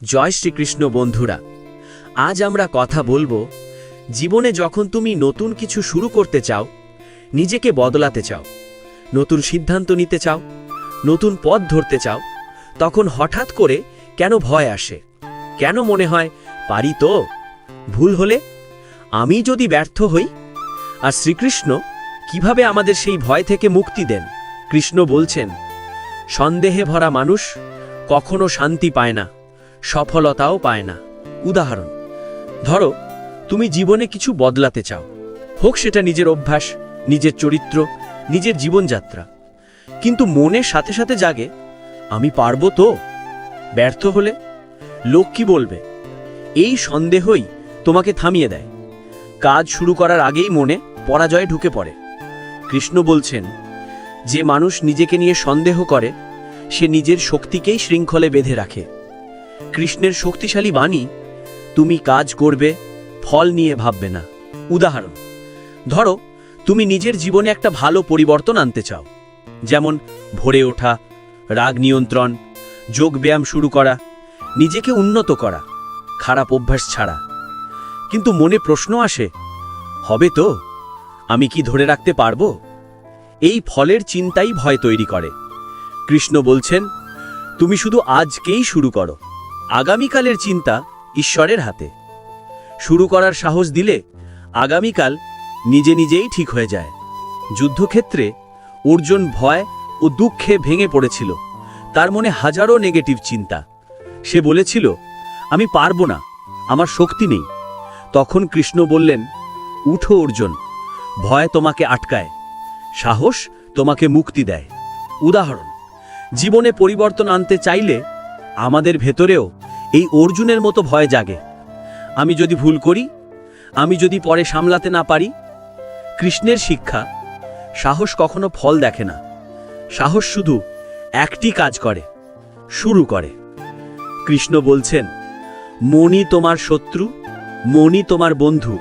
জয় শ্রীকৃষ্ণ বন্ধুরা, আজ আমরা কথা বলবো জীবনে যখন তুমি নতুন কিছু শুরু করতে চাও, নিজেকে বদলাতে চাও, নতুন সিদ্ধান্ত নিতে চাও, নতুন পথ ধরতে চাও, তখন হঠাৎ করে কেন ভয় আসে? কেন মনে হয় পারি তো? ভুল হলে? আমি যদি ব্যর্থ হই? আর শ্রীকৃষ্ণ কিভাবে আমাদের সেই ভয় থেকে মুক্তি দেন? কৃষ্ণ বলছেন, সন্দেহে ভরা মানুষ কখনো শান্তি পায় না, সফলতাও পায় না। উদাহরণ, ধরো তুমি জীবনে কিছু বদলাতে চাও, হোক সেটা নিজের অভ্যাস, নিজের চরিত্র, নিজের জীবনযাত্রা, কিন্তু মনের সাথে সাথে জাগে, আমি পারবো তো? ব্যর্থ হলে লোক কি বলবে? এই সন্দেহই তোমাকে থামিয়ে দেয়। কাজ শুরু করার আগেই মনে পরাজয় ঢুকে পড়ে। কৃষ্ণ বলছেন, যে মানুষ নিজেকে নিয়ে সন্দেহ করে সে নিজের শক্তিকেই শৃঙ্খলে বেঁধে রাখে। কৃষ্ণের শক্তিশালী বাণী, তুমি কাজ করবে, ফল নিয়ে ভাববে না। উদাহরণ, ধরো তুমি নিজের জীবনে একটা ভালো পরিবর্তন আনতে চাও, যেমন ভোরে ওঠা, রাগ নিয়ন্ত্রণ, যোগব্যায়াম শুরু করা, নিজেকে উন্নত করা, খারাপ অভ্যাস ছাড়া। কিন্তু মনে প্রশ্ন আসে, হবে তো? আমি কি ধরে রাখতে পারবো? এই ফলের চিন্তাই ভয় তৈরি করে। কৃষ্ণ বলছেন, তুমি শুধু আজকেই শুরু করো, আগামীকালের চিন্তা ঈশ্বরের হাতে। শুরু করার সাহস দিলে আগামীকাল নিজে নিজেই ঠিক হয়ে যায়। যুদ্ধক্ষেত্রে অর্জুন ভয় ও দুঃখে ভেঙে পড়েছিল। তার মনে হাজারো নেগেটিভ চিন্তা। সে বলেছিল, আমি পারবো না, আমার শক্তি নেই। তখন কৃষ্ণ বললেন, উঠো অর্জুন, ভয় তোমাকে আটকায়, সাহস তোমাকে মুক্তি দেয়। উদাহরণ, জীবনে পরিবর্তন আনতে চাইলে আমাদের ভেতরেও এই অর্জুনের মতো ভয় জাগে। আমি যদি ভুল করি, আমি যদি পরে সামলাতে না পারি। কৃষ্ণের শিক্ষা, সাহস কখনো ফল দেখে না, সাহস শুধু একটি কাজ করে, শুরু করে। কৃষ্ণ বলছেন, মনই তোমার শত্রু, মনই তোমার বন্ধু।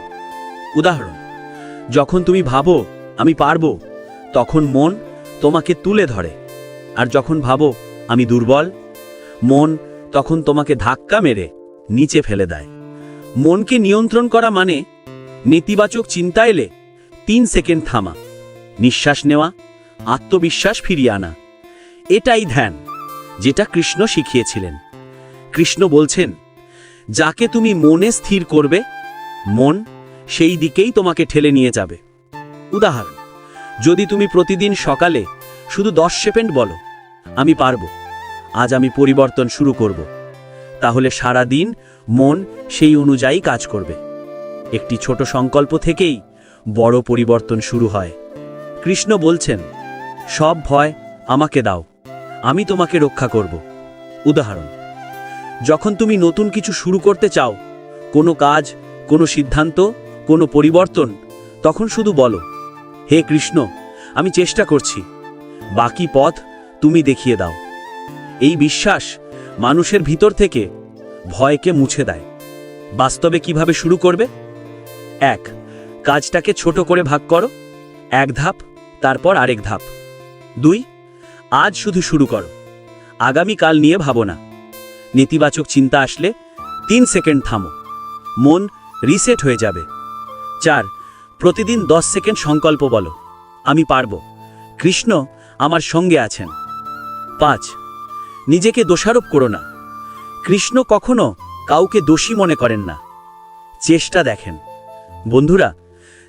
উদাহরণ, যখন তুমি ভাবো আমি পারবো, তখন মন তোমাকে তুলে ধরে। আর যখন ভাবো আমি দুর্বল, মন তখন তোমাকে ধাক্কা মেরে নিচে ফেলে দেয়। মনকে নিয়ন্ত্রণ করা মানে নেতিবাচক চিন্তা এলে 3 সেকেন্ড থামা, নিঃশ্বাস নেওয়া, আত্মবিশ্বাস ফিরিয়ে আনা। এটাই ধ্যান, যেটা কৃষ্ণ শিখিয়েছিলেন। কৃষ্ণ বলছেন, যাকে তুমি মনে স্থির করবে, মন সেই দিকেই তোমাকে ঠেলে নিয়ে যাবে। উদাহরণ, যদি তুমি প্রতিদিন সকালে শুধু 10 সেকেন্ড বলো, আমি পারবো, আজ আমি পরিবর্তন শুরু করব, তাহলে সারা দিন মন সেই অনুযায়ী কাজ করবে। একটি ছোট সংকল্প থেকেই বড় পরিবর্তন শুরু হয়। কৃষ্ণ বলছেন, সব ভয় আমাকে দাও, আমি তোমাকে রক্ষা করব। উদাহরণ, যখন তুমি নতুন কিছু শুরু করতে চাও, কোনো কাজ, কোনো সিদ্ধান্ত, কোনো পরিবর্তন, তখন শুধু বলো, হে কৃষ্ণ, আমি চেষ্টা করছি, বাকি পথ তুমি দেখিয়ে দাও। এই বিশ্বাস মানুষের ভিতর থেকে ভয়কে মুছে দেয়। বাস্তবে কিভাবে শুরু করবে? 1. কাজটাকে ছোট করে ভাগ করো, 1 ধাপ, তারপর আরেক ধাপ। 2. আজ শুধু শুরু করো, আগামীকাল নিয়ে ভাবো না। নেতিবাচক চিন্তা আসলে 3 সেকেন্ড থামো, মন রিসেট হয়ে যাবে। 4. প্রতিদিন 10 সেকেন্ড সংকল্প বলো, আমি পারবো, কৃষ্ণ আমার সঙ্গে আছেন। 5. নিজেকে দোষারোপ করো না, কৃষ্ণ কখনো কাউকে দোষী মনে করেন না, চেষ্টা দেখেন। বন্ধুরা,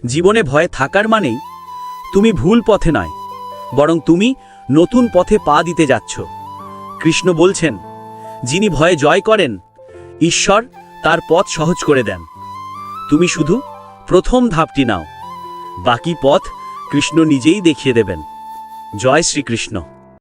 জীবনে ভয় থাকার মানেই তুমি ভুল পথে নয়, বরং তুমি নতুন পথে পা দিতে যাচ্ছ। কৃষ্ণ বলছেন, যিনি ভয়ে জয় করেন, ঈশ্বর তার পথ সহজ করে দেন। তুমি শুধু প্রথম ধাপটি নাও, বাকি পথ কৃষ্ণ নিজেই দেখিয়ে দেবেন। জয় শ্রীকৃষ্ণ।